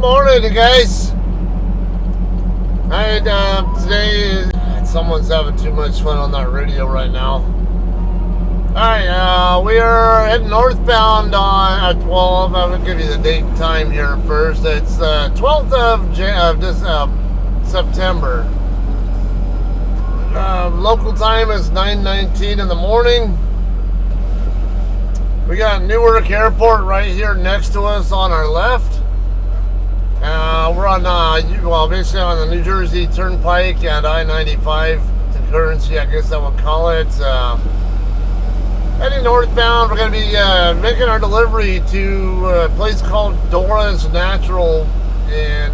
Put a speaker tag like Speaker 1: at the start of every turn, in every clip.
Speaker 1: morning, you guys. Today, someone's having too much fun on that radio right now. Alright, we are heading northbound on, well, I'm going to give you the date and time here first. It's 12th of September. Local time is 9:19 in the morning. We got Newark Airport right here next to us on our left. We're on, basically on the New Jersey Turnpike at I-95 concurrency, I guess I would call it. Heading northbound, we're going to be making our delivery to a place called Dora's Natural in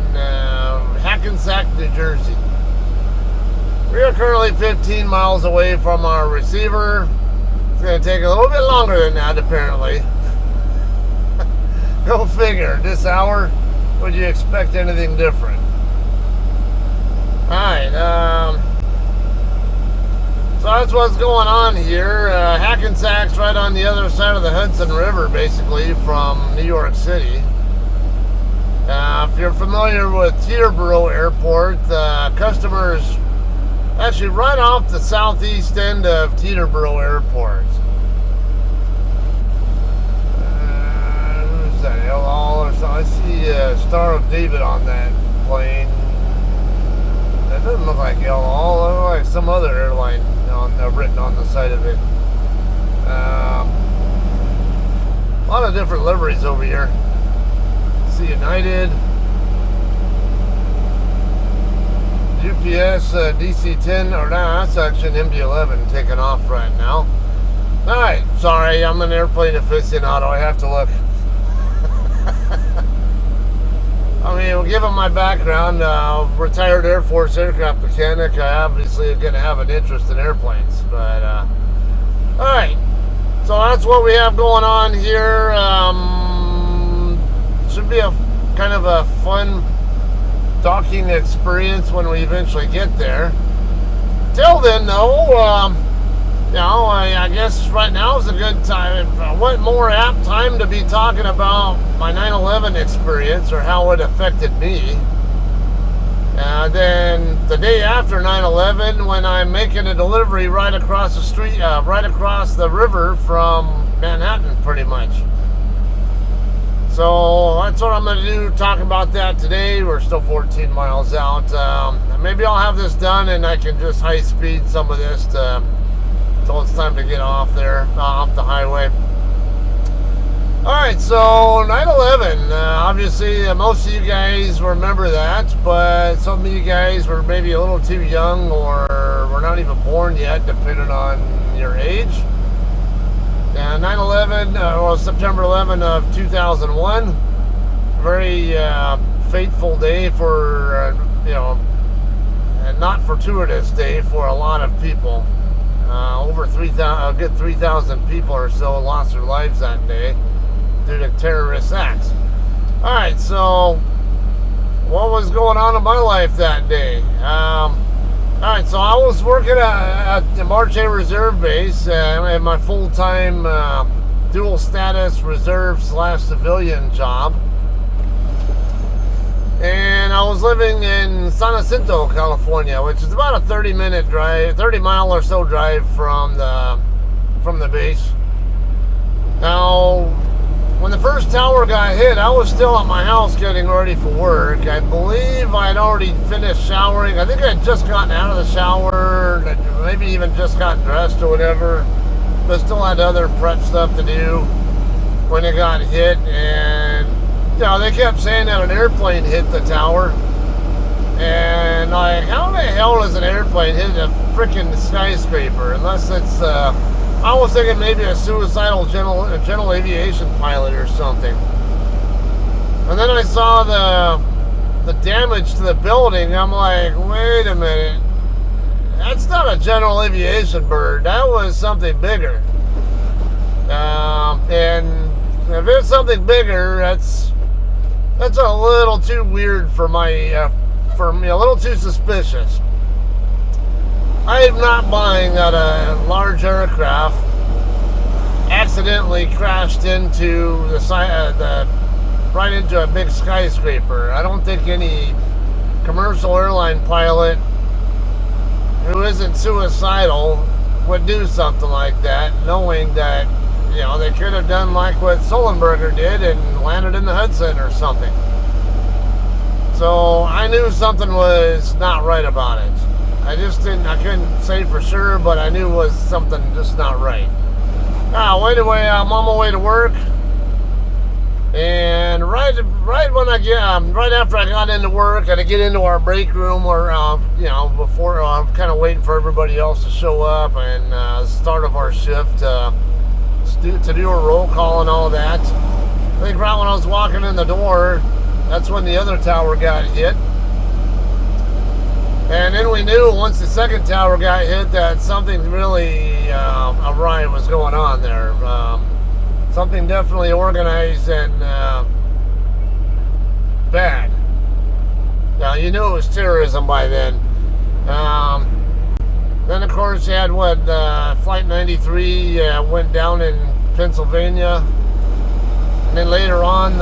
Speaker 1: Hackensack, New Jersey. We are currently 15 miles away from our receiver. It's going to take a little bit longer than that, apparently. Go figure. This hour, would you expect anything different? Alright, so that's what's going on here. Hackensack's right on the other side of the Hudson River, basically, from New York City. If you're familiar with Teterboro Airport, customers actually right off the southeast end of Teterboro Airport. Who's that? El Al or something? I see Star of David on that plane. That doesn't look like El Al. It looks like some other airline written on the side of it. A lot of different liveries over here. See United. UPS DC-10, or no, that's actually an MD-11 taking off right now. Alright, sorry, I'm an airplane aficionado. I have to look. I mean, given my background, retired Air Force aircraft mechanic, I obviously am going to have an interest in airplanes. But, alright, so that's what we have going on here. Should be a kind of a fun docking experience when we eventually get there. Till then, though, I guess right now is a good time. What more apt time to be talking about my 9/11 experience or how it affected me than the day after 9/11 when I'm making a delivery right across the street, right across the river from Manhattan, pretty much. So that's what I'm going to do, talk about that today. We're still 14 miles out. Maybe I'll have this done and I can just high speed some of this until it's time to get off there, off the highway. Alright, so 9/11, obviously most of you guys remember that, but some of you guys were maybe a little too young or were not even born yet, depending on your age. 9/11 was September 11 of 2001. Very fateful day for, a not fortuitous day for a lot of people. Over 3,000, a good 3,000 people or so lost their lives that day due to terrorist acts. Alright, so what was going on in my life that day? Alright, so I was working at the March A Reserve Base in my full-time dual status reserve / civilian job. And I was living in San Jacinto, California, which is about a 30-minute drive, 30-mile or so drive from the base. Now, when the first tower got hit, I was still at my house getting ready for work. I believe I'd already finished showering. I think I'd just gotten out of the shower, maybe even just got dressed or whatever, but still had other prep stuff to do when it got hit. And they kept saying that an airplane hit the tower. And like, how the hell does an airplane hit a freaking skyscraper? Unless it's, I was thinking maybe a suicidal general aviation pilot or something. And then I saw the damage to the building. I'm like, wait a minute. That's not a general aviation bird. That was something bigger. And if it's something bigger, that's a little too weird for my, for me, a little too suspicious. I am not buying that a large aircraft accidentally crashed into the right into a big skyscraper. I don't think any commercial airline pilot who isn't suicidal would do something like that, knowing that, you know, they could have done like what Sullenberger did and landed in the Hudson or something. So I knew something was not right about it. I couldn't say for sure, but I knew it was something just not right. Anyway, I'm on my way to work. And right after I got into work, and I get into our break room, or before I'm kind of waiting for everybody else to show up and start of our shift to do a roll call and all that. I think right when I was walking in the door, that's when the other tower got hit. And then we knew once the second tower got hit that something really awry was going on there. Something definitely organized and bad. Now, you knew it was terrorism by then. Then, of course, you had Flight 93 went down in Pennsylvania. And then later on,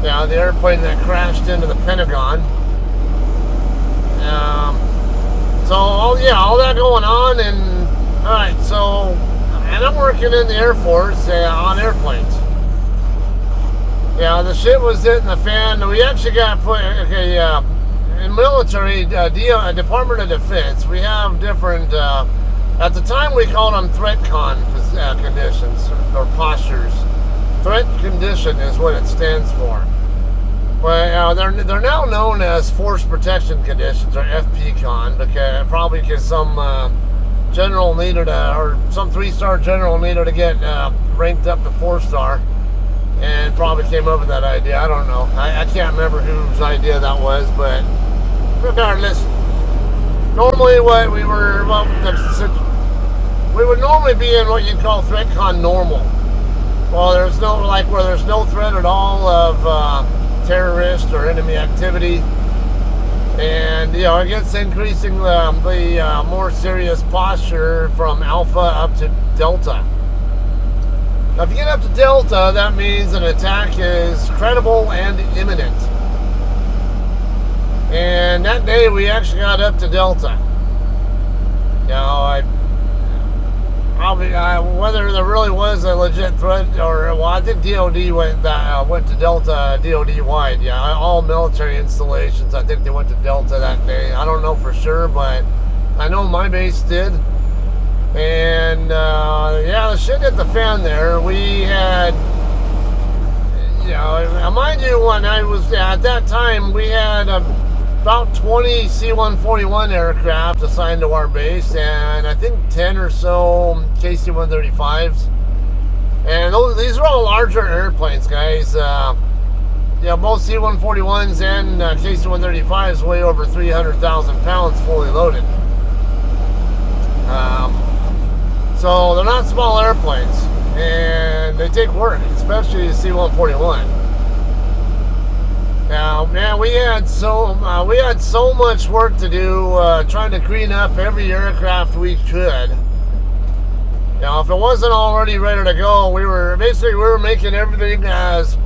Speaker 1: the airplane that crashed into the Pentagon. All that going on, and alright, so, and I'm working in the Air Force on airplanes. Yeah, the shit was hitting the fan. We actually got put, in military, Department of Defense, we have different, at the time we called them threat conditions, or postures. Threat condition is what it stands for. But they're now known as Force Protection Conditions, or FPCon, because some general needed or some 3-star general needed to get ranked up to 4-star, and probably came up with that idea. I don't know. I can't remember whose idea that was, but regardless, normally we would normally be in what you'd call ThreatCon normal. Well, there's no threat at all of terrorist or enemy activity, and it gets increasing the more serious posture from Alpha up to Delta. Now, if you get up to Delta, that means an attack is credible and imminent. And that day we actually got up to Delta. Whether there really was a legit threat, I think DOD went to Delta DOD wide. Yeah, all military installations, I think they went to Delta that day. I don't know for sure, but I know my base did. And the shit hit the fan there. We had, mind you, when I was at that time, we had about 20 C-141 aircraft assigned to our base, and I think 10 or so KC-135s. And these are all larger airplanes, guys. Both C-141s and KC-135s weigh over 300,000 pounds fully loaded. So they're not small airplanes, and they take work, especially the C-141. Now, man, we had so much work to do trying to clean up every aircraft we could. If it wasn't already ready to go, we were making everything as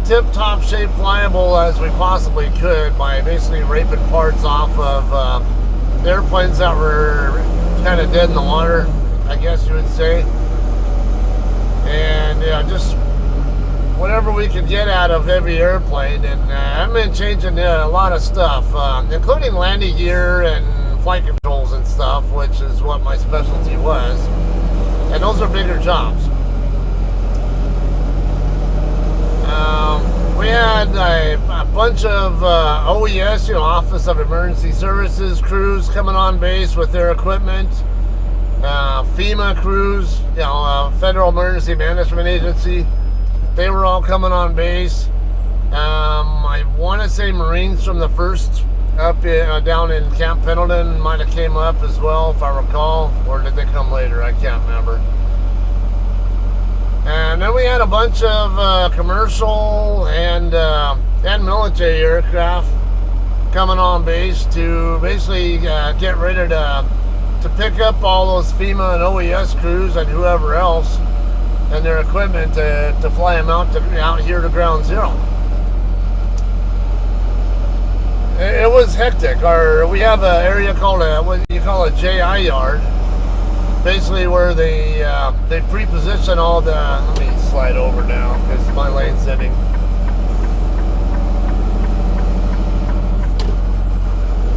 Speaker 1: tip-top shape flyable as we possibly could by basically raping parts off of airplanes that were kind of dead in the water, I guess you would say. And just whatever we could get out of every airplane. And I've been changing a lot of stuff, including landing gear and flight controls and stuff, which is what my specialty was. And those are bigger jobs. We had a bunch of OES, Office of Emergency Services crews coming on base with their equipment. FEMA crews, Federal Emergency Management Agency. They were all coming on base. I want to say Marines from the 1st down in Camp Pendleton might have came up as well, if I recall. Or did they come later? I can't remember. And then we had a bunch of commercial and military aircraft coming on base to basically get ready to pick up all those FEMA and OES crews and whoever else and their equipment to fly them out here to ground zero. It was hectic. We have an area called what you call a JI yard, basically where they pre-position all the. Let me slide over now because my lane's ending.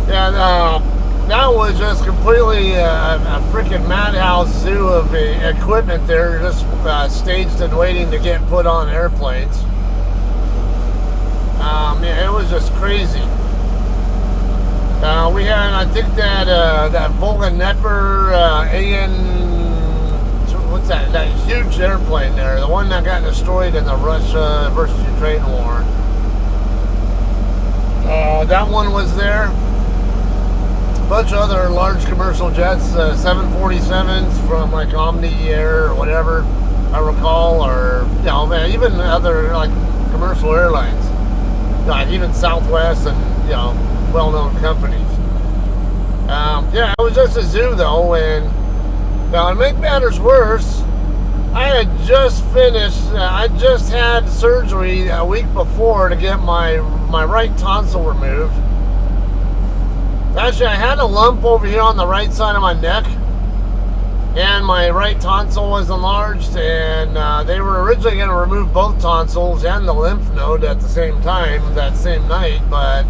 Speaker 1: Yeah, that was just completely a freaking madhouse zoo of equipment there, just staged and waiting to get put on airplanes. Yeah, it was just crazy. We had, I think that Volga Nepper what's that huge airplane there, the one that got destroyed in the Russia versus Ukraine war. That one was there. A bunch of other large commercial jets, 747s from like Omni Air or whatever I recall, or even other like commercial airlines, like even Southwest and well-known companies. Yeah, it was just a zoo though, and to make matters worse, I had just finished. I just had surgery a week before to get my right tonsil removed. Actually, I had a lump over here on the right side of my neck, and my right tonsil was enlarged, and they were originally going to remove both tonsils and the lymph node at the same time, that same night, but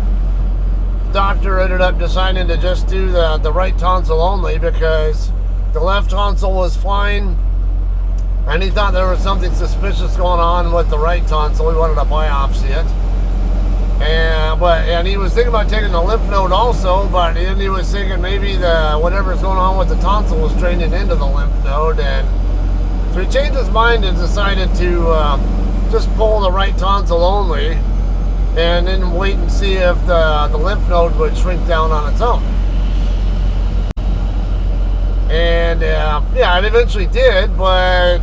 Speaker 1: the doctor ended up deciding to just do the right tonsil only because the left tonsil was fine, and he thought there was something suspicious going on with the right tonsil. He wanted to biopsy it. And he was thinking about taking the lymph node also, but then he was thinking maybe whatever's going on with the tonsil was draining into the lymph node, and so he changed his mind and decided to just pull the right tonsil only, and then wait and see if the lymph node would shrink down on its own. And yeah, it eventually did, but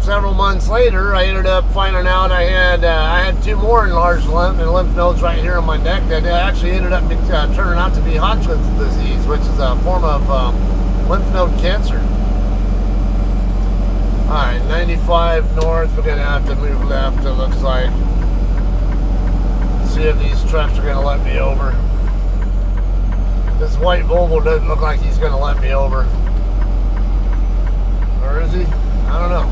Speaker 1: several months later, I ended up finding out I had two more enlarged lymph nodes right here on my neck that actually ended up turning out to be Hodgkin's disease, which is a form of lymph node cancer. Alright, 95 north, we're going to have to move left, it looks like. See if these trucks are going to let me over. This white Volvo doesn't look like he's going to let me over. Or is he? I don't know.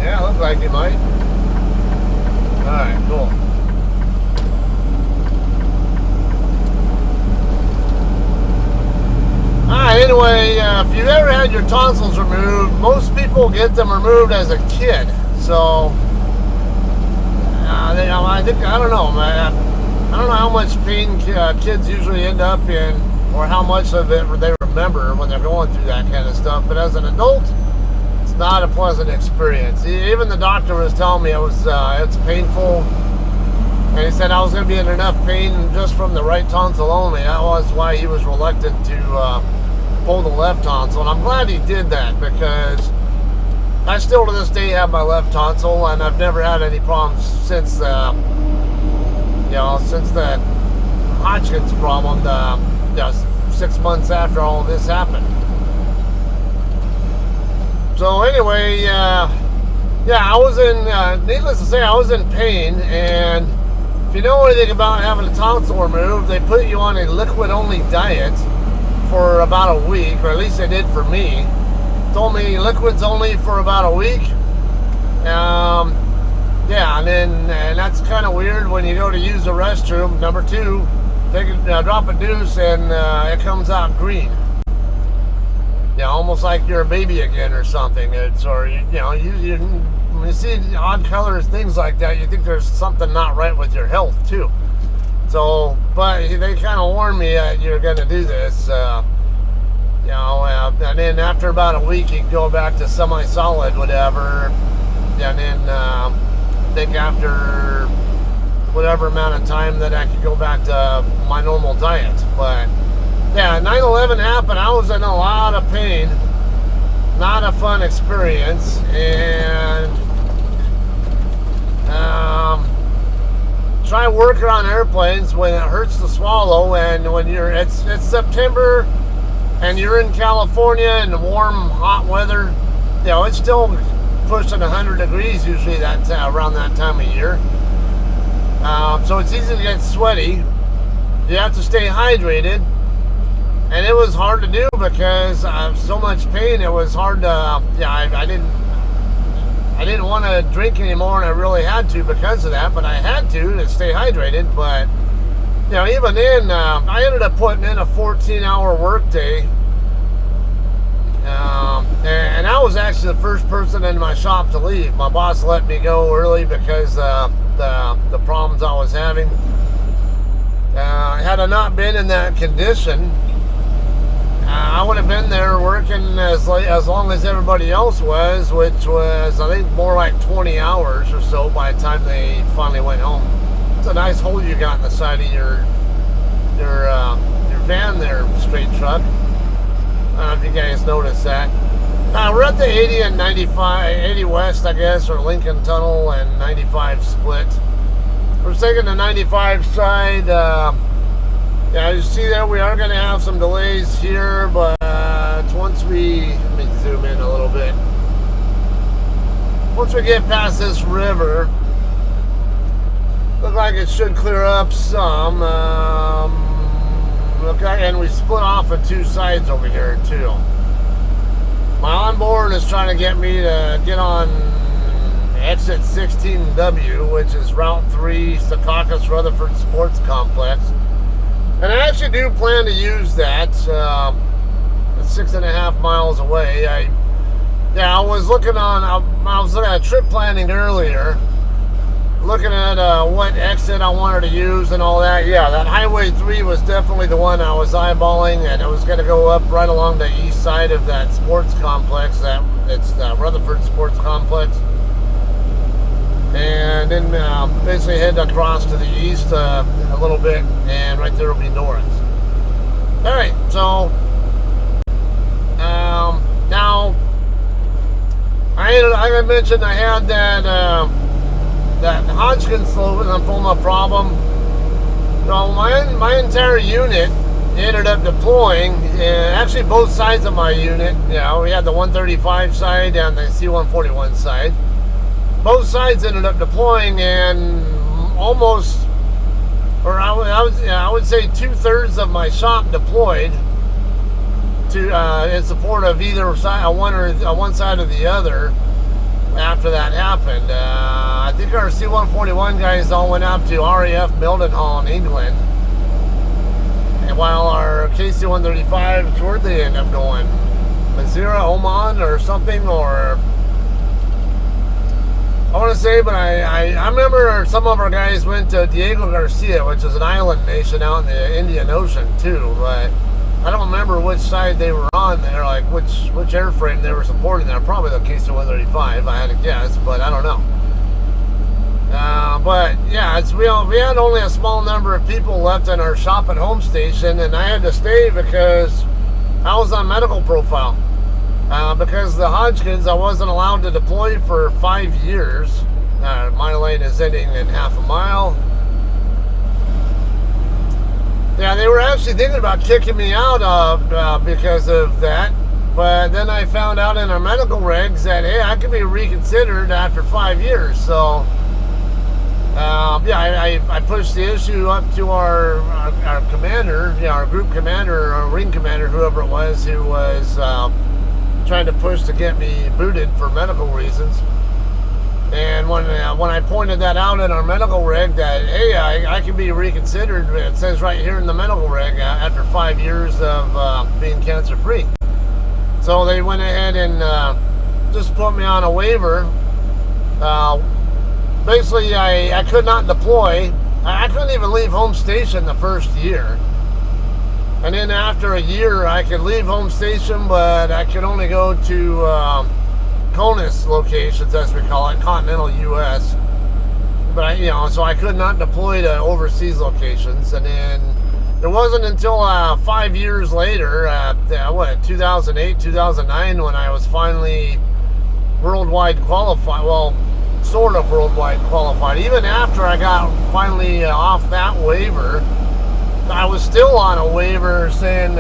Speaker 1: Yeah, it looks like he might. Alright, cool. Alright, anyway, if you've ever had your tonsils removed, most people get them removed as a kid. So, I don't know how much pain kids usually end up in, or how much of it they remember when they're going through that kind of stuff. But as an adult, it's not a pleasant experience. Even the doctor was telling me it's painful, and he said I was going to be in enough pain just from the right tonsil only. That was why he was reluctant to pull the left tonsil, and I'm glad he did that, because I still to this day have my left tonsil, and I've never had any problems since since the Hodgkin's problem, 6 months after all this happened. So anyway, yeah, I was in, needless to say, I was in pain, and if you know anything about having a tonsil removed, they put you on a liquid-only diet for about a week, or at least they did for me. Told me liquids only for about a week. Yeah, and that's kind of weird when you go to use the restroom. Number two, drop a deuce and it comes out green. Yeah, almost like you're a baby again or something. When you see odd colors, things like that, you think there's something not right with your health too. So, but they kind of warned me you're going to do this. And then after about a week, you can go back to semi-solid, whatever. And then I think after whatever amount of time that I could go back to my normal diet. But yeah, 9/11 happened. I was in a lot of pain. Not a fun experience. And try working on airplanes when it hurts to swallow, and when it's September and you're in California in warm, hot weather, it's still pushing 100 degrees usually around that time of year. So it's easy to get sweaty. You have to stay hydrated. And it was hard to do because of so much pain. It was hard to, I didn't want to drink anymore, and I really had to because of that, but I had to stay hydrated. But, even then, I ended up putting in a 14-hour workday. And I was actually the first person in my shop to leave. My boss let me go early because the problems I was having. Had I not been in that condition, I would have been there working as long as everybody else was, which was, I think, more like 20 hours or so by the time they finally went home. It's a nice hole you got in the side of your van there, straight truck. I don't know if you guys noticed that. We're at the 80 and 95, 80 West, I guess, or Lincoln Tunnel and 95 split. We're taking the 95 side. Yeah, you see there, we are going to have some delays here, but once let me zoom in a little bit. Once we get past this river, look like it should clear up some. Okay, and we split off of two sides over here too. My onboard is trying to get me to get on exit 16W, which is Route 3, Secaucus Rutherford Sports Complex. And I actually do plan to use that. It's 6.5 miles away. I was looking at trip planning earlier, looking at what exit I wanted to use and all that. Yeah, that Highway 3 was definitely the one I was eyeballing, and it was going to go up right along the east side of that sports complex. It's the Rutherford Sports Complex. And then basically head across to the east a little bit, and right there will be Dora's. All right, so now I mentioned I had that Hodgkin's lymphoma problem. So my entire unit ended up deploying. Actually, both sides of my unit. We had the 135 side and the C-141 side. Both sides ended up deploying, and almost, or I would say 2/3 of my shop deployed to in support of either side, one side or the other. After that happened, I think our C-141 guys all went out to RAF Mildenhall in England, and while our KC-135s, where'd they end up going? Madeira, Oman, or something, or I want to say, but I remember some of our guys went to Diego Garcia, which is an island nation out in the Indian Ocean too, but I don't remember which side they were on there, like which airframe they were supporting there. Probably the KC-135, I had to guess, but I don't know. But yeah, we had only a small number of people left in our shop at home station, and I had to stay because I was on medical profile. Because the Hodgkin's, I wasn't allowed to deploy for 5 years. My lane is ending in half a mile. Yeah, they were actually thinking about kicking me out because of that. But then I found out in our medical regs that, hey, I can be reconsidered after 5 years. So, I pushed the issue up to our commander, our group commander, or ring commander, whoever it was, who was trying to push to get me booted for medical reasons. And when I pointed that out in our medical reg that, hey, I can be reconsidered, it says right here in the medical reg, after 5 years of being cancer free. So they went ahead and just put me on a waiver. Basically, I could not deploy. I couldn't even leave home station the first year. And then after a year, I could leave home station, but I could only go to CONUS locations, as we call it, continental U.S. But so I could not deploy to overseas locations. And then it wasn't until 5 years later, 2008, 2009, when I was finally worldwide qualified. Well, sort of worldwide qualified. Even after I got finally off that waiver, I was still on a waiver saying,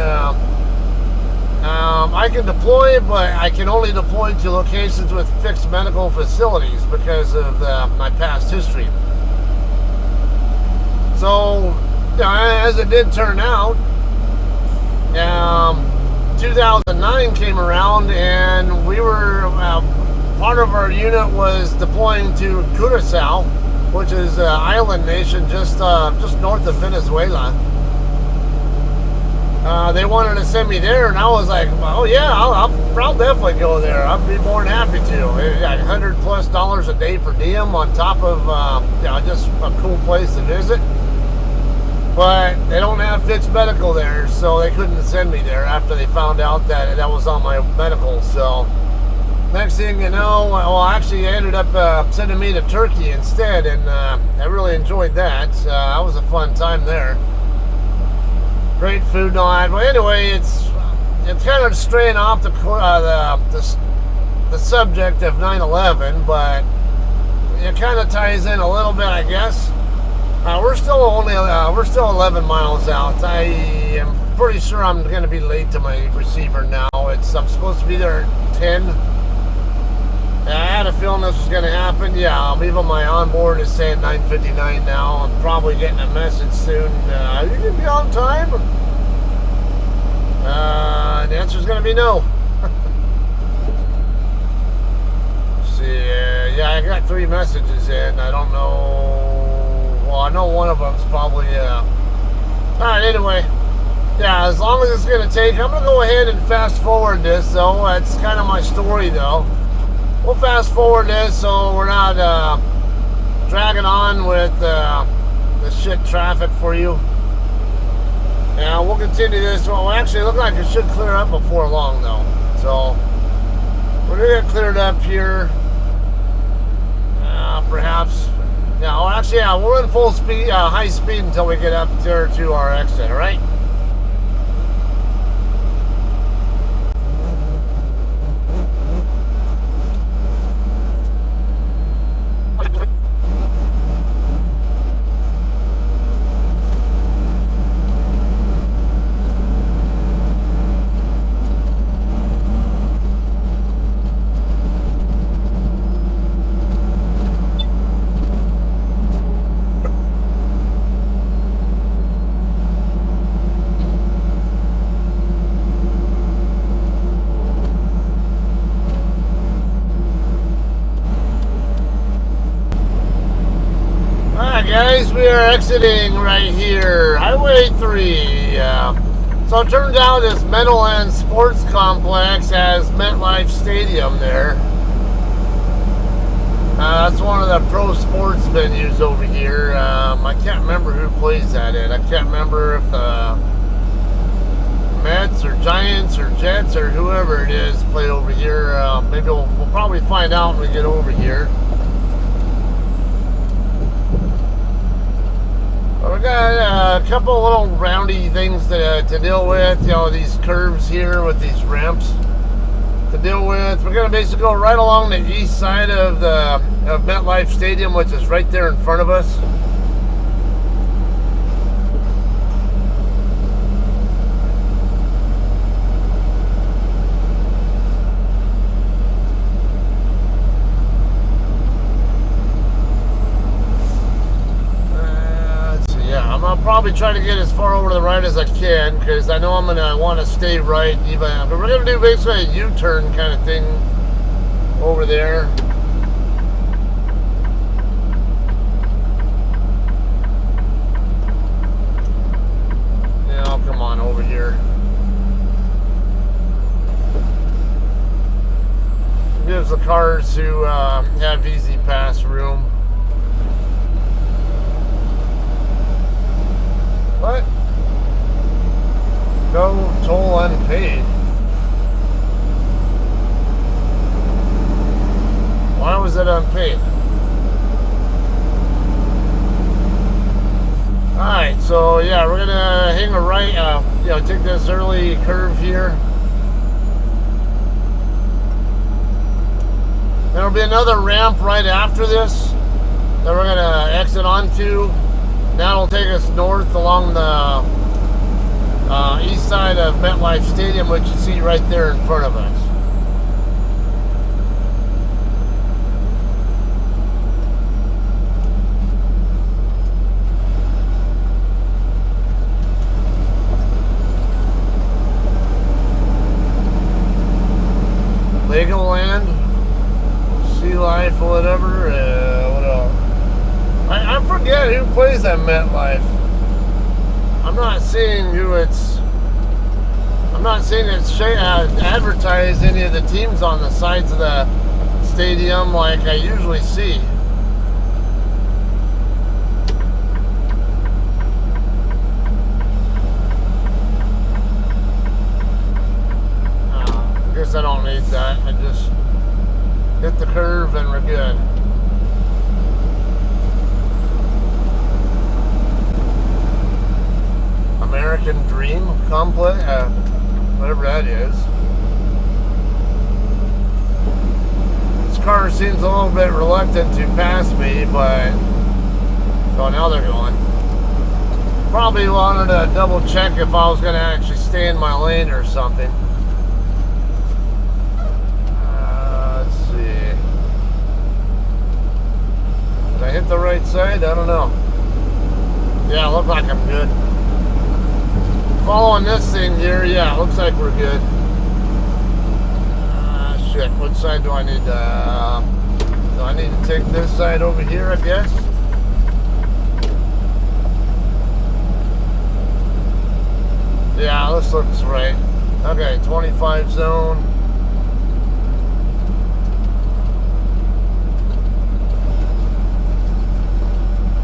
Speaker 1: I can deploy, but I can only deploy to locations with fixed medical facilities because of my past history. So, as it did turn out, 2009 came around, and we were part of our unit was deploying to Curacao, which is an island nation just north of Venezuela. They wanted to send me there, and I was like, "Oh yeah, I'll definitely go there. I'd be more than happy to." $100+ a day per diem on top of just a cool place to visit. But they don't have fixed medical there, so they couldn't send me there after they found out that was on my medical. So next thing you know, well, actually, they ended up sending me to Turkey instead, and I really enjoyed that. That was a fun time there. Great food and all that. But anyway, it's kind of straying off the subject of 9/11, but it kind of ties in a little bit, I guess. We're still 11 miles out. I am pretty sure I'm going to be late to my receiver now. I'm supposed to be there at 10. I had a feeling this was going to happen. Yeah, I'm even my onboard is saying 9:59 now. I'm probably getting a message soon. Are you going to be on time? The answer is going to be no. See, yeah, I got 3 messages in. I don't know. Well, I know one of them's probably, Alright, anyway. Yeah, as long as it's going to take, I'm going to go ahead and fast forward this, though. That's kind of my story, though. We'll fast forward this so we're not dragging on with the shit traffic for you. And we'll continue this. Well, actually, it looks like it should clear up before long, though. So, we're going to get cleared up here. Perhaps. Yeah, well, actually, yeah, we're in full speed, high speed until we get up there to our exit, all right? Guys, we are exiting right here, Highway 3. So it turns out this Meadowlands Sports Complex has MetLife Stadium there. That's one of the pro sports venues over here. I can't remember who plays that in. I can't remember if the Mets or Giants or Jets or whoever it is play over here. Maybe we'll probably find out when we get over here. We got a couple little roundy things to deal with. You know, these curves here with these ramps to deal with. We're going to basically go right along the east side of MetLife Stadium, which is right there in front of us. I'll probably try to get as far over to the right as I can, because I know I'm going to want to stay right. But we're going to do basically a U-turn kind of thing over there. Yeah, come on over here. Gives the cars who have easy pass room. What? No toll unpaid. Why was it unpaid? Alright, so yeah, we're gonna hang a right, take this early curve here. There'll be another ramp right after this that we're gonna exit onto. That'll take us north along the east side of MetLife Stadium, which you see right there in front of us. Legoland, Sea Life, or whatever. What else? I forget who plays at MetLife. I'm not seeing who it's. I'm not seeing it advertise any of the teams on the sides of the stadium like I usually see. I guess I don't need that. I just hit the curve and we're good. American Dream Complex, whatever that is. This car seems a little bit reluctant to pass me, but so now they're going. Probably wanted to double check if I was going to actually stay in my lane or something. Let's see. Did I hit the right side? I don't know. Yeah, it looked like I'm good. Following this thing here, yeah, looks like we're good. Shit, what side do I need to take this side over here, I guess? Yeah, this looks right. Okay, 25 zone.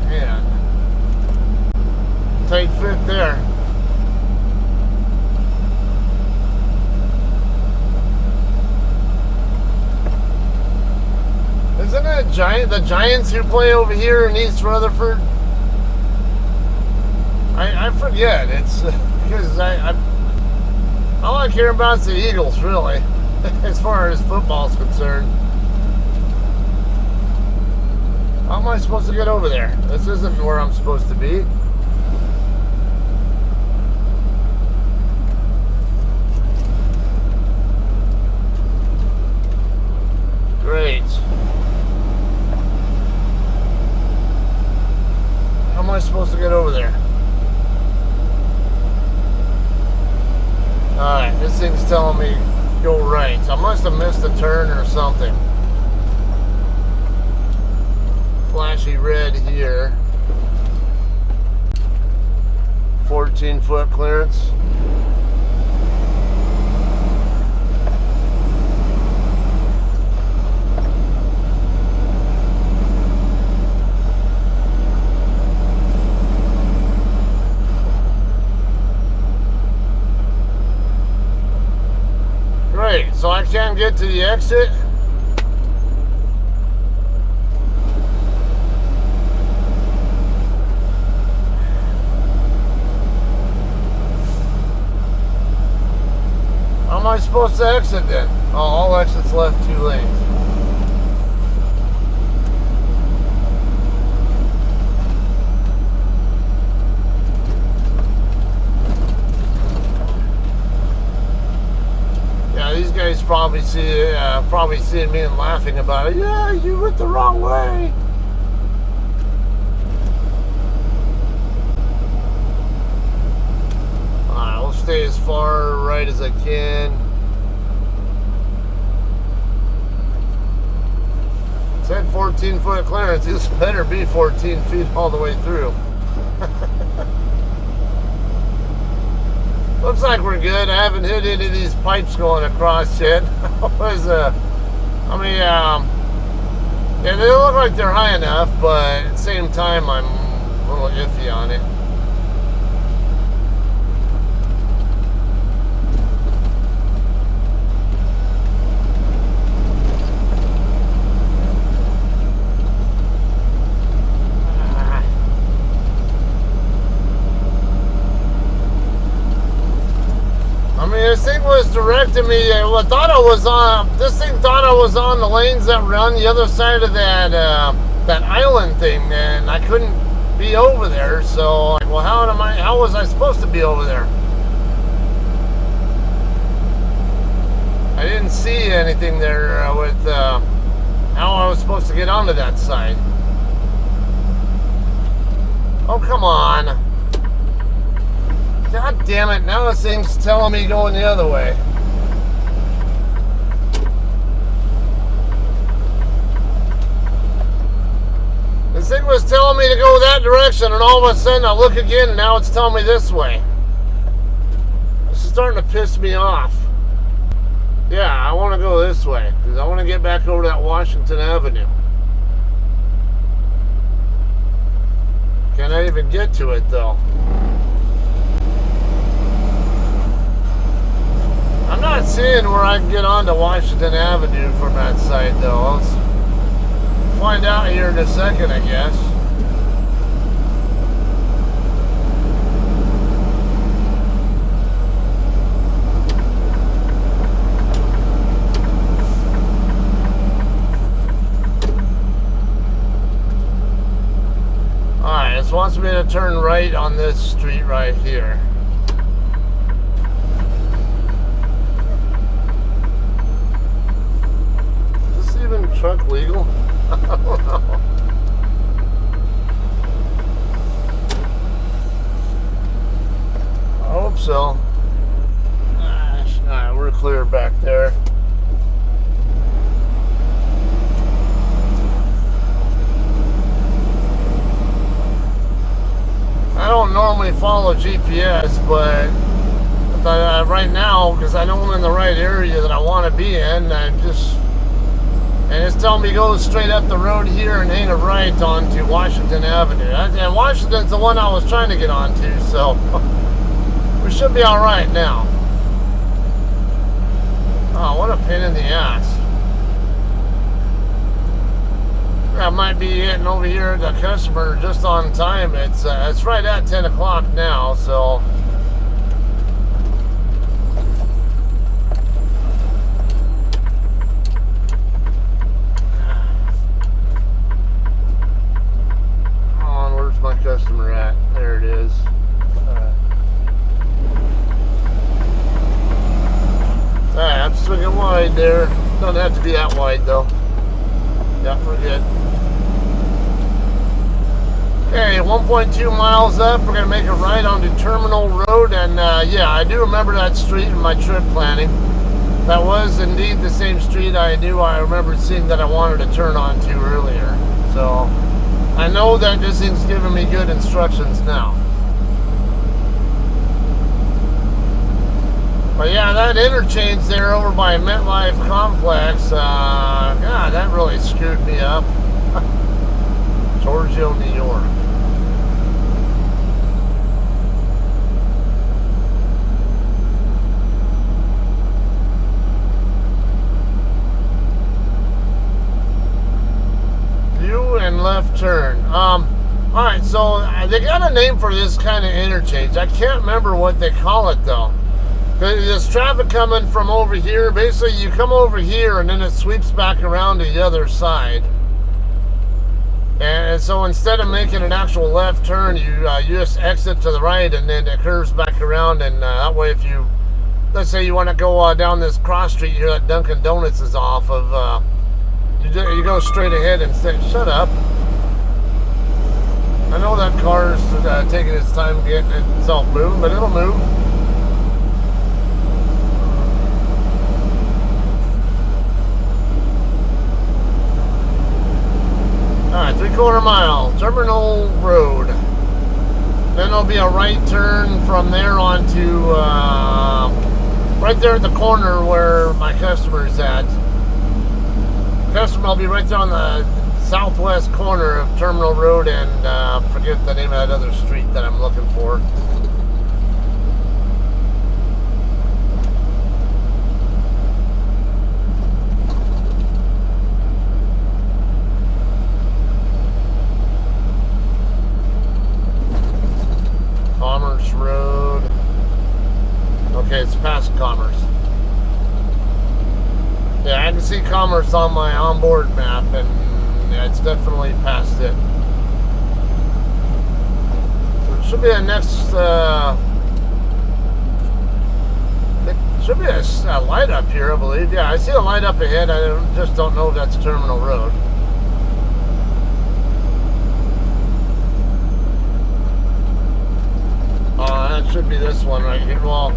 Speaker 1: Man. Tight fit there. Isn't it the Giants who play over here in East Rutherford? I forget. It's because all I care about is the Eagles, really, as far as football's concerned. How am I supposed to get over there? This isn't where I'm supposed to be. Great. How am I supposed to get over there? Alright, this thing's telling me go right. So I must have missed a turn or something. Flashy red here. 14-foot clearance. Great, so I can't get to the exit. How am I supposed to exit then? Oh, all exits left 2 lanes. Yeah, these guys probably seeing me and laughing about it. Yeah, you went the wrong way. I'll stay as far right as I can. It said 14-foot clearance. This better be 14 feet all the way through. Looks like we're good. I haven't hit any of these pipes going across yet. Yeah, they look like they're high enough, but at the same time, I'm a little iffy on it. This thing was directing me. This thing thought I was on the lanes that were on the other side of that island thing, and I couldn't be over there. So, like, well, how was I supposed to be over there? I didn't see anything there with how I was supposed to get onto that side. Oh, come on. God damn it, now this thing's telling me going the other way. This thing was telling me to go that direction, and all of a sudden I look again, and now it's telling me this way. This is starting to piss me off. Yeah, I want to go this way, because I want to get back over that Washington Avenue. Can I even get to it, though? I'm not seeing where I can get onto Washington Avenue from that side, though. I'll find out here in a second, I guess. Alright, this wants me to turn right on this street right here. Is this even truck legal? I don't know. I hope so. Alright, we're clear back there. I don't normally follow GPS, but right now, because I know I'm in the right area that I want to be in, and it's telling me go straight up the road here and hang a right onto Washington Avenue. And Washington's the one I was trying to get onto, so we should be all right now. Oh, what a pain in the ass. I might be getting over here at the customer just on time. It's right at 10 o'clock now, so where's my customer at? There it is. Alright, I'm swinging wide there. Don't have to be that wide though. Yeah, we're good. Okay, 1.2 miles up. We're going to make a right onto Terminal Road. And yeah, I do remember that street in my trip planning. That was indeed the same street I remembered seeing that I wanted to turn onto earlier. So I know that this thing's giving me good instructions now. But yeah, that interchange there over by MetLife Complex, God, that really screwed me up. Giorgio, New York. View and left turn. Alright, so they got a name for this kind of interchange. I can't remember what they call it though. There's traffic coming from over here. Basically, you come over here and then it sweeps back around to the other side. And so instead of making an actual left turn, you just exit to the right and then it curves back around. And that way, if you, let's say you want to go down this cross street here that Dunkin' Donuts is off of, you go straight ahead and say, shut up. I know that car's taking its time getting itself moving, but it'll move. Alright, 3/4 mile, Terminal Road. Then there'll be a right turn from there on to right there at the corner where my customer's at. Customer will be right there on the southwest corner of Terminal Road and forget the name of that other street that I'm looking for. Commerce Road. Okay, it's past Commerce. Yeah, I can see Commerce on my onboard map, and yeah, it's definitely past it. So it should be the next. It Should be a light up here, I believe. Yeah, I see a light up ahead. Just don't know if that's Terminal Road. That should be this one right here. Well,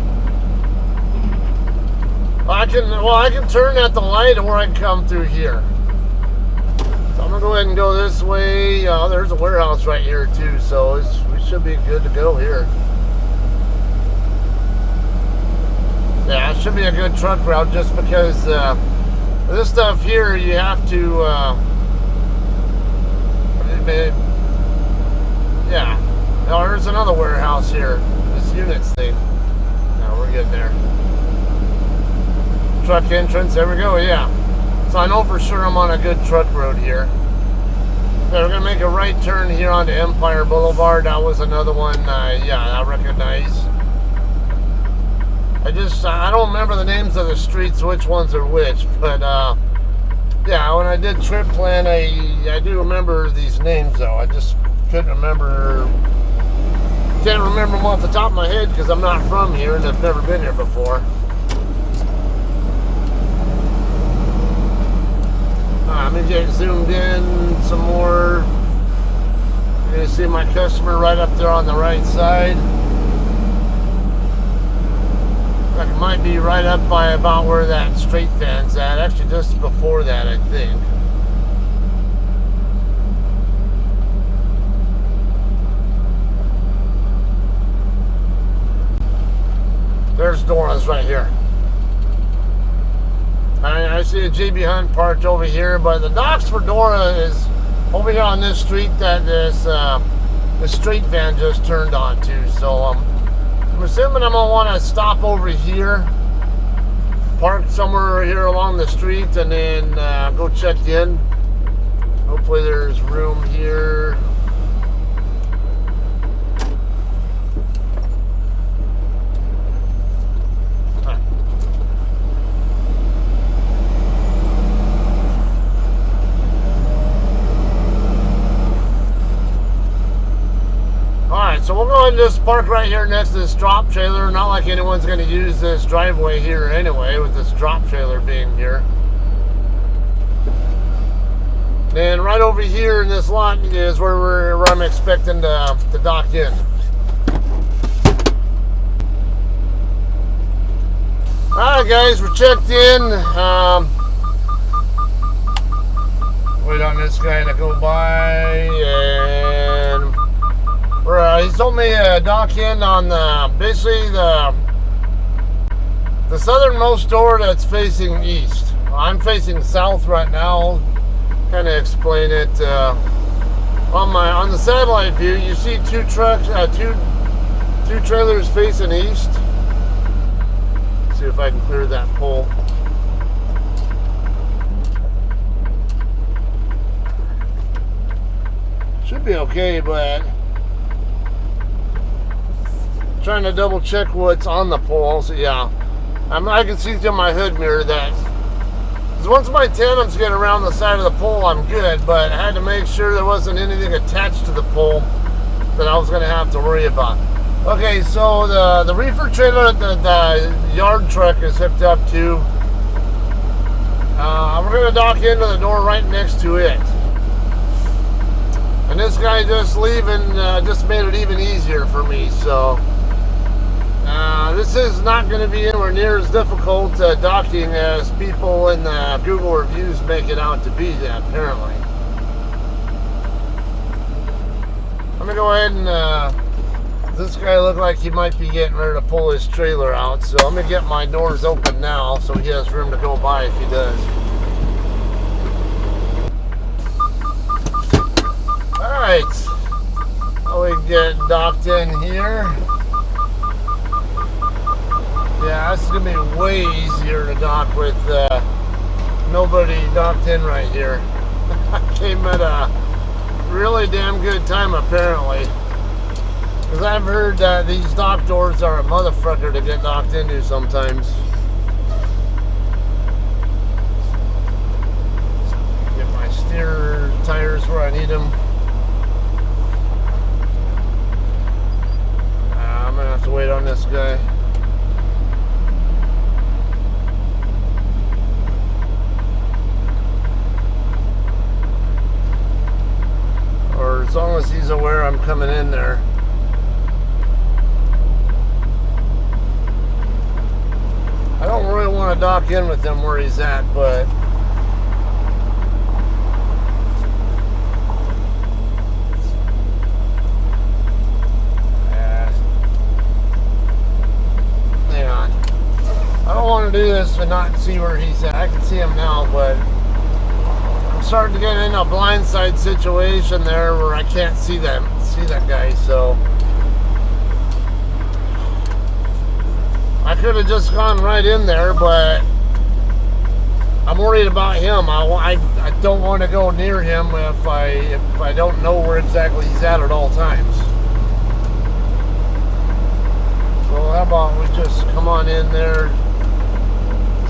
Speaker 1: I can turn at the light, or I can come through here. So I'm gonna go ahead and go this way. There's a warehouse right here too, so we should be good to go here. Yeah, it should be a good truck route just because this stuff here you have to. Yeah. Oh, there's another warehouse here. This units thing. No, we're getting there. Truck entrance. There we go. Yeah. So I know for sure I'm on a good truck road here. So we're gonna make a right turn here onto Empire Boulevard. That was another one. Yeah, I recognize. I don't remember the names of the streets, which ones are which, but yeah, when I did trip plan, I do remember these names though. I just couldn't remember. Can't remember them off the top of my head because I'm not from here and I've never been here before. Let me get zoomed in some more. You're going to see my customer right up there on the right side. It might be right up by about where that straight van's at. Actually, just before that, I think. There's Dora's right here. I see a JB Hunt parked over here, but the docks for Dora is over here on this street that this straight van just turned onto. So I'm assuming I'm gonna want to stop over here, park somewhere here along the street, and then go check in. Hopefully there's room here. So we'll go ahead and just park right here next to this drop trailer. Not like anyone's going to use this driveway here anyway, with this drop trailer being here. And right over here in this lot is where I'm expecting to dock in. Alright guys, we're checked in. Wait on this guy to go by, and he told me dock in on basically the southernmost door that's facing east. I'm facing south right now. Kind of explain it. On the satellite view, you see two trucks, two trailers facing east. Let's see if I can clear that pole. Should be okay, but trying to double check what's on the pole. So yeah, I can see through my hood mirror that, because once my tandems get around the side of the pole, I'm good, but I had to make sure there wasn't anything attached to the pole that I was going to have to worry about. Okay, so the reefer trailer that the yard truck is hooked up to, we're going to dock into the door right next to it. And this guy just leaving just made it even easier for me, so this is not going to be anywhere near as difficult docking as people in the Google reviews make it out to be, apparently. I'm going to go ahead and this guy looked like he might be getting ready to pull his trailer out, so I'm going to get my doors open now so he has room to go by if he does. Alright, we get docked in here. Yeah, this is going to be way easier to dock with nobody docked in right here. I came at a really damn good time apparently. Because I've heard that these dock doors are a motherfucker to get docked into sometimes. Get my steer tires where I need them. I'm going to have to wait on this guy. check in with him where he's at, but hang on. I don't want to do this and not see where he's at. I can see him now, but I'm starting to get in a blindside situation there where I can't see that guy, so I could have just gone right in there, but I'm worried about him. I don't want to go near him if I don't know where exactly he's at all times. So how about we just come on in there?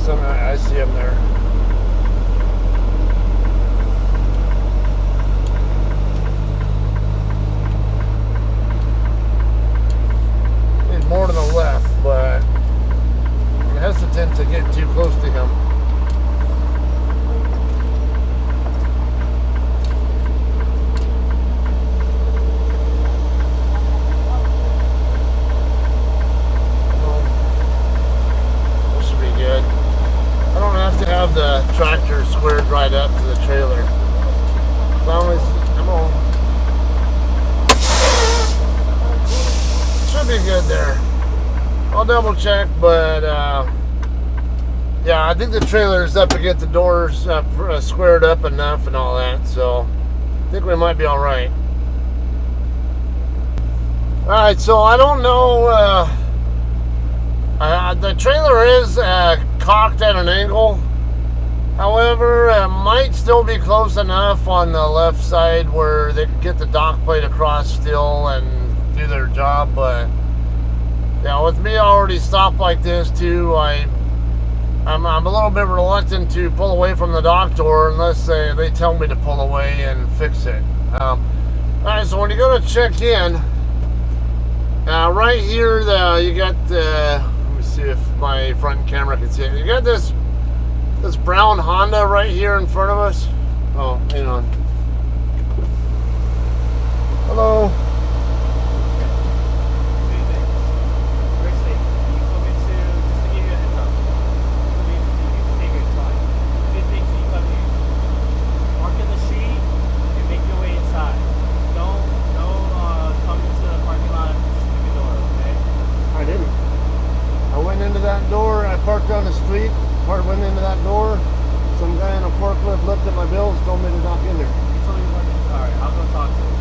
Speaker 1: I see him there. He's more to the left, but I'm hesitant to get too close to him. This should be good. I don't have to have the tractor squared right up to the trailer. As long as I'm on. Should be good there. I'll double check, but yeah, I think the trailer is up to get the doors squared up enough and all that, so I think we might be all right. All right, so I don't know. The trailer is cocked at an angle. However, it might still be close enough on the left side where they can get the dock plate across still and do their job, but yeah, with me already stopped like this too, I'm a little bit reluctant to pull away from the dock door unless they tell me to pull away and fix it. Alright, so when you go to check in, right here you got let me see if my front camera can see it. You got this brown Honda right here in front of us. Oh, hang on. Hello. On the street, went into that door. Some guy in a forklift looked at my bills, told me to knock in there.
Speaker 2: He told you to knock in? Alright, I'll go talk to him.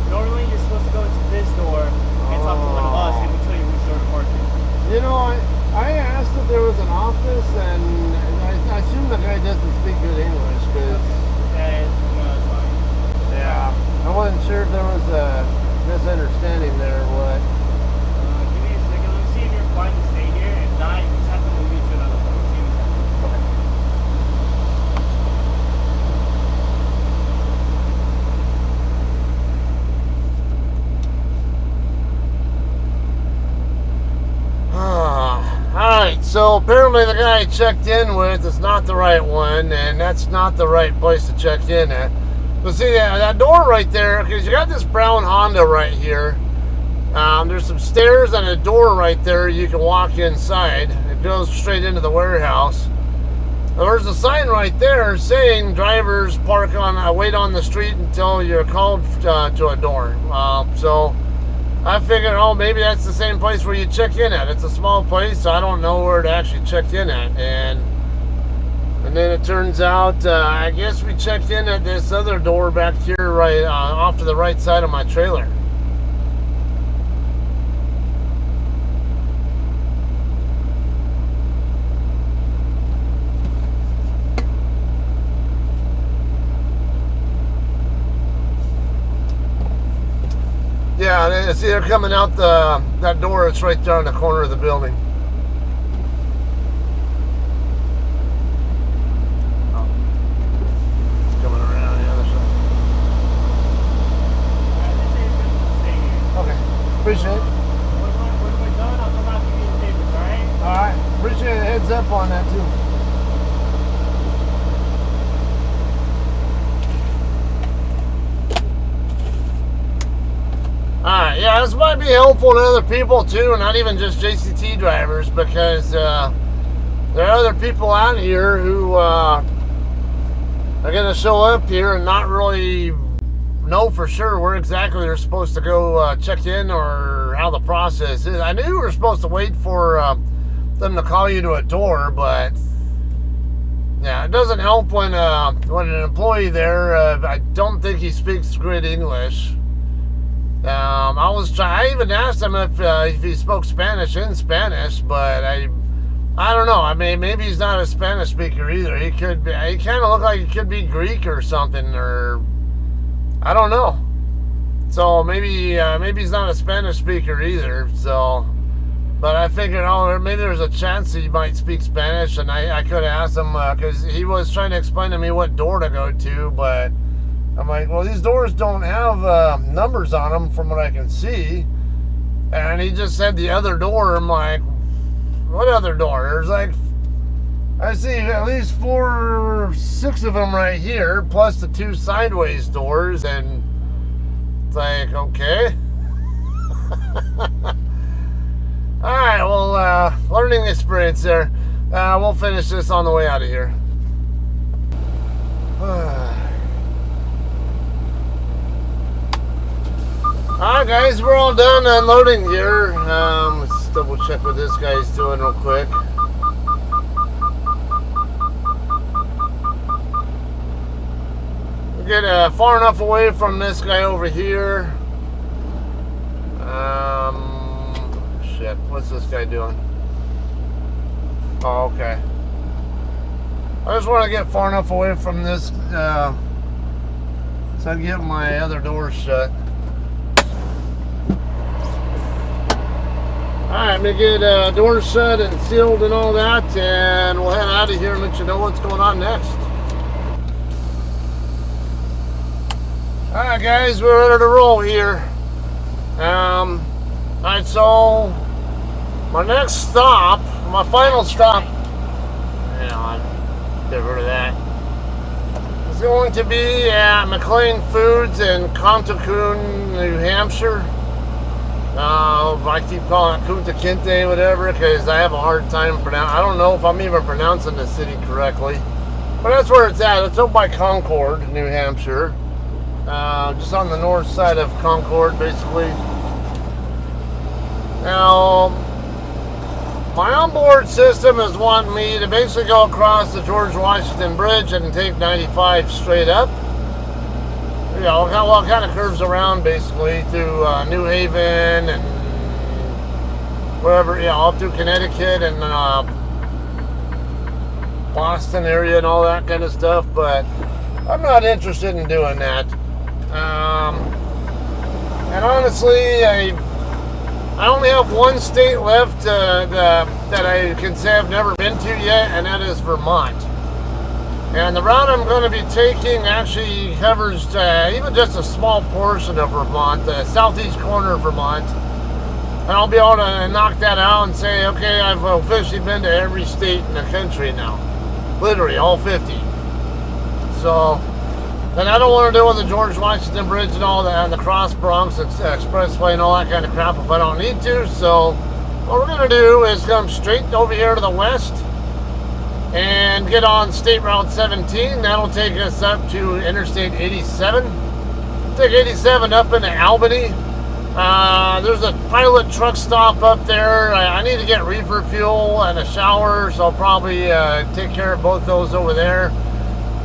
Speaker 2: Normally you're supposed to go into this door and talk to one of us and we tell you which door to park in.
Speaker 1: You know, I asked if there was an office, and I assume the guy doesn't speak good English, because
Speaker 2: that's fine.
Speaker 1: Yeah, I wasn't sure if there was a misunderstanding there or what.
Speaker 2: Give me a second. Let me see if you're fine to stay here. If not, you just have to move me to another place. Give me a second.
Speaker 1: Okay. Alright, so apparently the guy I checked in with is not the right one, and that's not the right place to check in at. But see, that door right there, because you got this brown Honda right here. There's some stairs and a door right there you can walk inside. It goes straight into the warehouse. There's a sign right there saying drivers park on, wait on the street until you're called to a door. So I figured, oh, maybe that's the same place where you check in at. It's a small place, so I don't know where to actually check in at. And then it turns out, I guess we checked in at this other door back here, right off to the right side of my trailer. Yeah, see, they're coming out that door. It's right there in the corner of the building. Oh, it's coming around the other side. Okay, appreciate it.
Speaker 2: When we're done, I'll come out and give you the papers, alright?
Speaker 1: Alright, appreciate a heads up on that too. Alright, yeah, this might be helpful to other people too, not even just JCT drivers, because there are other people out here who are going to show up here and not really know for sure where exactly they're supposed to go check in or how the process is. I knew we were supposed to wait for them to call you to a door, but yeah, it doesn't help when an employee there, I don't think he speaks great English. I even asked him if he spoke Spanish in Spanish, but I don't know. I mean, maybe he's not a Spanish speaker either. He could be. He kind of looked like he could be Greek or something, or I don't know. So maybe he's not a Spanish speaker either. So, but I figured, maybe there's a chance he might speak Spanish, and I could ask him because he was trying to explain to me what door to go to, but I'm like, well, these doors don't have numbers on them from what I can see. And he just said the other door. I'm like, what other door? There's like, I see at least 4 or 6 of them right here, plus the 2 sideways doors. And it's like, okay. All right, well, learning experience there. We'll finish this on the way out of here. Alright guys, we're all done unloading here. Let's double check what this guy's doing real quick. We get far enough away from this guy over here. Shit, what's this guy doing? Oh, okay. I just want to get far enough away from this so I can get my other door shut. Alright, I'm going to get doors shut and sealed and all that, and we'll head out of here and let you know what's going on next. Alright guys, we're ready to roll here. Alright, so my next stop, my final stop, hang on, get rid of that, is going to be at McLean Foods in Contacune, New Hampshire. I keep calling it Kunta Kinte, whatever, because I have a hard time pronouncing. I don't know if I'm even pronouncing the city correctly, but that's where it's at. It's over by Concord, New Hampshire, just on the north side of Concord, basically. Now, my onboard system is wanting me to basically go across the George Washington Bridge and take 95 straight up. You know, well, it kind of curves around basically through New Haven and wherever, you know, up through Connecticut and Boston area and all that kind of stuff. But I'm not interested in doing that. And honestly, I only have one state left that I can say I've never been to yet, and that is Vermont. And the route I'm going to be taking actually covers even just a small portion of Vermont, the southeast corner of Vermont. And I'll be able to knock that out and say, okay, I've officially been to every state in the country now. Literally, all 50. So, and I don't want to deal with the George Washington Bridge and all that, and the Cross Bronx Expressway and all that kind of crap if I don't need to. So, what we're going to do is come straight over here to the west and get on State Route 17. That'll take us up to Interstate 87. Take 87 up into Albany. There's a pilot truck stop up there. I need to get reefer fuel and a shower, so I'll probably take care of both those over there.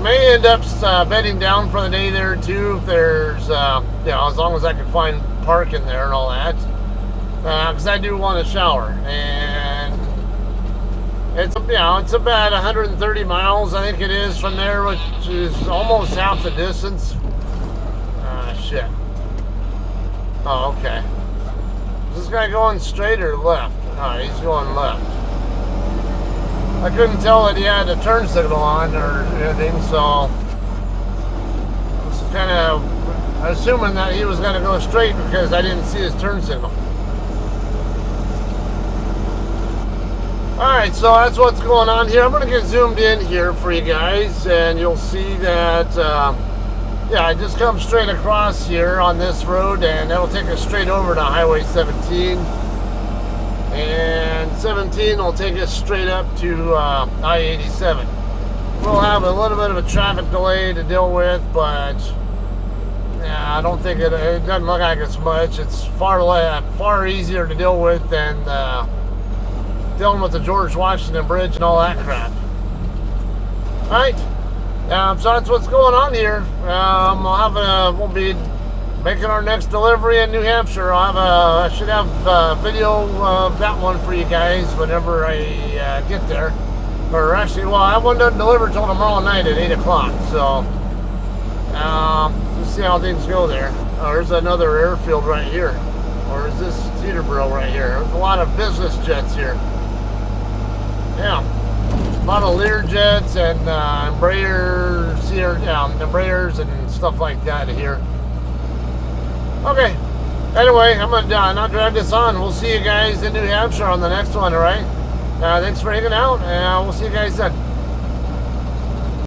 Speaker 1: May end up bedding down for the day there too, if there's, you know, as long as I can find parking there and all that. Because I do want a shower. And it's, you know, it's about 130 miles, I think it is, from there, which is almost half the distance. Shit. Oh, okay. Is this guy going straight or left? Oh, he's going left. I couldn't tell that he had a turn signal on or anything, so I was kind of assuming that he was going to go straight because I didn't see his turn signal. Alright, so that's what's going on here. I'm going to get zoomed in here for you guys, and you'll see that, yeah, I just come straight across here on this road, and that'll take us straight over to Highway 17. and 17 will take us straight up to I-87. We'll have a little bit of a traffic delay to deal with, but I don't think it doesn't look like it's much. It's far easier to deal with than dealing with the George Washington Bridge and all that crap. Alright, so that's what's going on here. We'll be making our next delivery in New Hampshire. I should have a video of that one for you guys whenever I get there. Or actually, well, that one doesn't deliver till tomorrow night at 8 o'clock. So, let's see how things go there. Oh, there's another airfield right here. Or is this Cedarburg right here? There's a lot of business jets here. Yeah. A lot of Lear jets and Embraers and stuff like that here. Okay. Anyway, I'm going to not drag this on. We'll see you guys in New Hampshire on the next one, alright? Thanks for hanging out, and we'll see you guys then.